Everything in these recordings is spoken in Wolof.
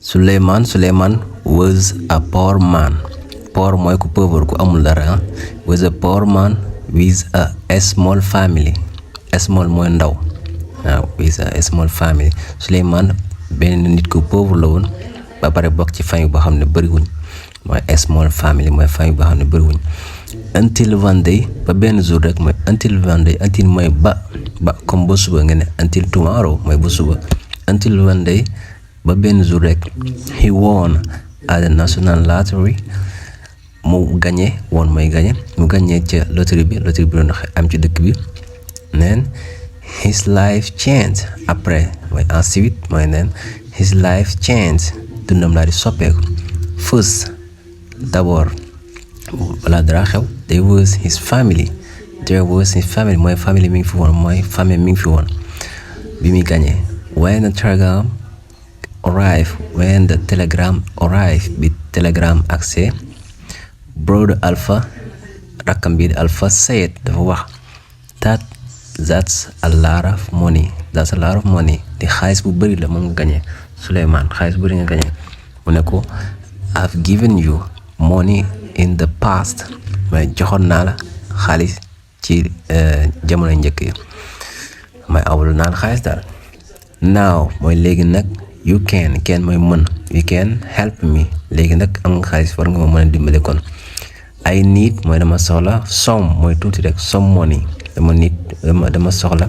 Suleiman was a poor man. Poor mooy ku pauvre ku amul dara. Was a poor man with a small family. Small mooy ndaw. waaw with a small family. Suleiman benn nit ku pauvre la woon ba pare bokk ci famille boo xam ne bëriwuñ mooy a small family mooy famille boo xam ne bëriwuñ. Until one day ba benn jour rek mooy until one day. Until mooy ba comme ba suba nga ne until tomorrow mooy ba suba. Until one day ba benn jour rek he won at the national lottery. Mu gagné woon mooy gagné mu gagné ca loterie bi doon am ci dëkk bi. Neen his life changed après mooy ensuite mooy neen his life changed dundam laa di soppeeku. First d'abord balaa dara xew there was his family mooy famille mi ngi fi woon mooy famille mi ngi fi woon bi muy gagné. When the telegram arrived bi telegram accès brother Alpha rakkam bi Alpha said dafa wax that's a lot of money di xaalis bu bëri la moom nga gagné Suleiman xaalis bu bëri nga gagné. Mu ne ko I've given you money in the past mooy joxoon naa la xaalis ci jamono njëkk yi mooy awul naan xaalis daal. Now mooy léegi nag you can mooy mën you can help me léegi nag am nga xaalis war nga ma mën a dimbale kon. I need mooy dama soxla some mooy tuuti rek some money dama soxla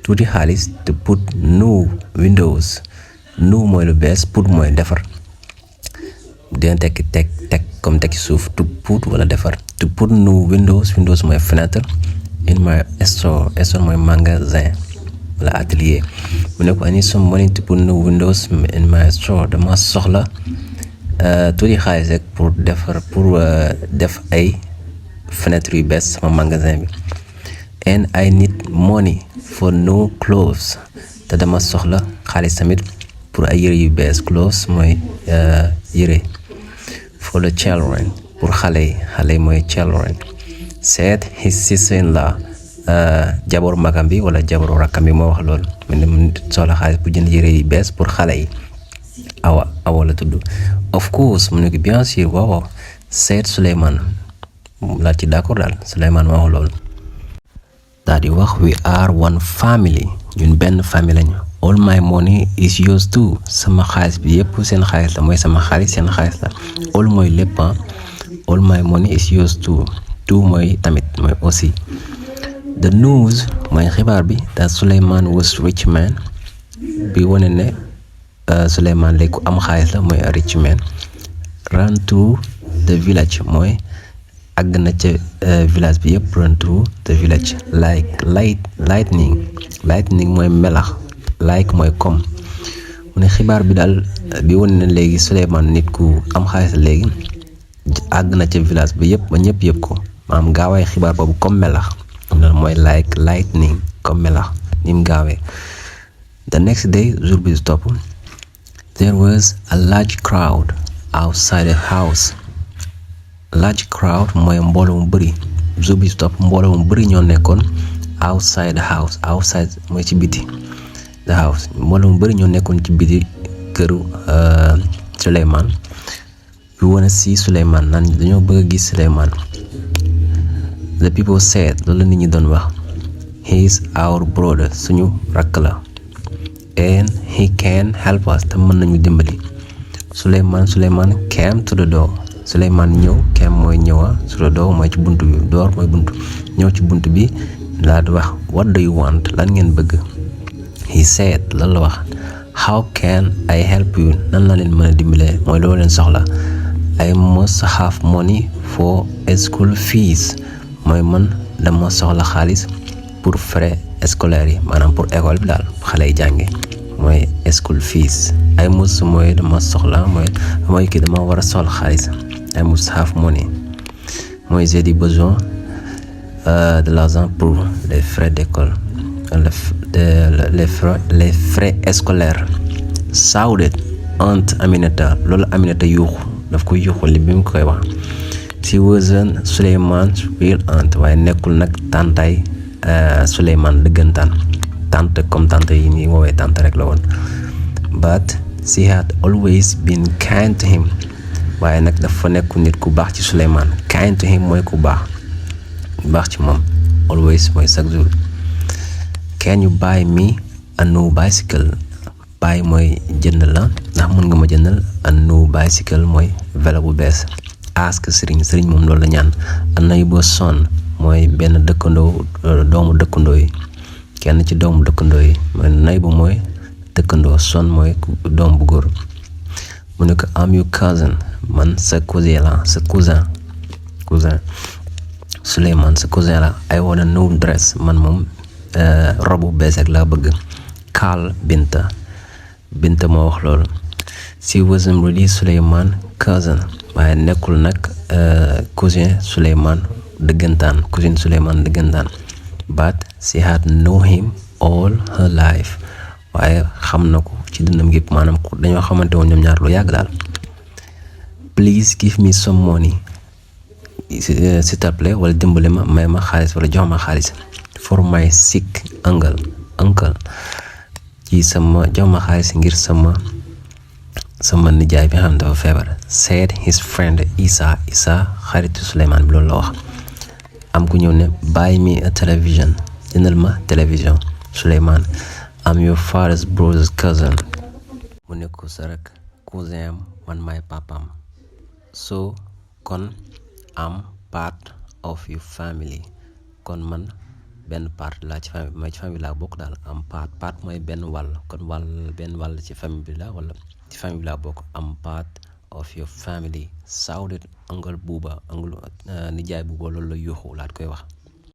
tuuti xaalis to put new windows new mooy lu bees put mooy defar dina tekki teg comme tekki suuf to put wala defar to put new windows mooy fenêtre in my store mooy magasin wala atelier. Mu ne ko I need some money to put new windows in my store dama soxla tuuti xaalis rek pour def ay fenêtre yu bees sama magasin bi. And I need money for new clothes te dama soxla xaalis tamit pour ay yére yu bees clothes mooy yére for the children pour xale yi mooy children. Said his sister-in-law jabaru magam bi wala jabaru rakkam bi moo wax loolu mu soxla xaalis pour jënd yére yu bees pour xale yi. awa la tudd. Of course mu ne ko bien sûr waaw said Suleiman laa ci d'accord daal Suleiman moo wax loolu. daal di wax we are one family ñun benn famille lañu. All my money is yours too sama xaalis bi yëpp seen xaalis la mooy sama xaalis seen xaalis la. All mooy lépp all my money is yours too mooy tamit mooy aussi. The news mooy xibaar bi that Suleiman was rich man bi wane ne Suleiman léegi ku am xaalis la mooy rich man. Run to the village mooy àgg na ca village bi yëpp. Run to the village like lightning mooy melax like mooy comme. Mu ne xibaar bi daal bi wane ne léegi Suleiman nit ku am xaalis la léegi àgg na ca village bi yëpp ba ñëpp yëpp ko maanaam gaawaay xibaar boobu comme melax mooy like lightning comme melax ni mu gaawee. The next day jour bi topp there was a large crowd outside the house. Large crowd mooy mbooloo mu bëri jour bi topp mbooloo mu bëri ñoo nekkoon outside the house. Outside mooy ci biti the house mbooloo mu bëri ñoo nekkoon ci biti këru Suleiman. We wanna see Suleiman nan dañoo bëgg a gis Suleiman. The people said loolu nit ñi doon wax he is our brother suñu rakk la. And he can help us te mën nañu dimbali. Suleiman came to the door. Suleiman ñëw came mooy ñëwa to the door mooy ci buntu bi door mooy buntu ñëw ci buntu bi laa di wax what do you want lan ngeen bëgg. He said loolu la wax how can I help you nan la leen mën a dimbalee mooy loolu leen soxla. I must have money for school fees mooy man dama soxla xaalis pour frais scolaires yi maanaam pour école bi daal xale yi jànge mooy school fees. I must mooy dama soxla mooy kii dama war a soxla xaalis. I must have money mooy j'ai besoin de l'argent pour les frais d'école les frais scolaires. Shouted Aunt Aminata loolu Aminata yuuxu daf ko yuuxu li bi mu koy wax. She wasn't Suleiman's real aunt waaye nekkul nag tàntaay Suleiman dëggantaan tante comme tante yi nii woowee tante rek la woon. But she had always been kind to him. waaye nag dafa nekk nit ku baax ci Souleymane. kind to him mooy ku baax ci moom. always mooy chaque jour. can you buy me a new bicycle? buy mooy jënd la ndax mën nga ma jëndal. a new bicycle mooy vélo bu bees. ask sëriñ moom loolu la ñaan. a neighbor son mooy benn dëkkandoo doomu dëkkandoo yi. kenn ci doomu dëkkandoo yi mooy neighbor mooy dëkkandoo. son mooy doom bu góor. mu ne ko am your cousin man sa cousin la sa cousin Souleymane sa cousin la. I want a new dress man moom robu bees ak laa bëgg. call Binta moo wax loolu. she wasn't really Souleymane cousin waaye nekkul nag cousin Souleymane dëggantaan but she had known him all her life waaye xam na ko ci dundam gépp maanaam dañoo xamante woon ñoom ñaar lu yàgg daal. please give me some money s'il te plaît wala dimbale ma may ma xaalis wala jox ma xaalis. for my sick uncle ci jox ma xaalis ngir sama nijaay bi nga xam ne dafa feebar. said his friend Isa xaritu Souleymane bi loolu la wax. am ku ñëw ne buy me a television jëndal ma télévision. Souleymane am your father's brother's cousin mu ne ko sa rek cousin am man may papam. so kon am part of your family kon man benn part laa ci famille mooy ci famille laa bokk daal. am part mooy benn wàll kon benn wàll ci famille bi la wala ci famille bi laa bokk. am part of your family. shouted uncle Buuba nijaay Buuba loolu la yuuxu laat koy wax.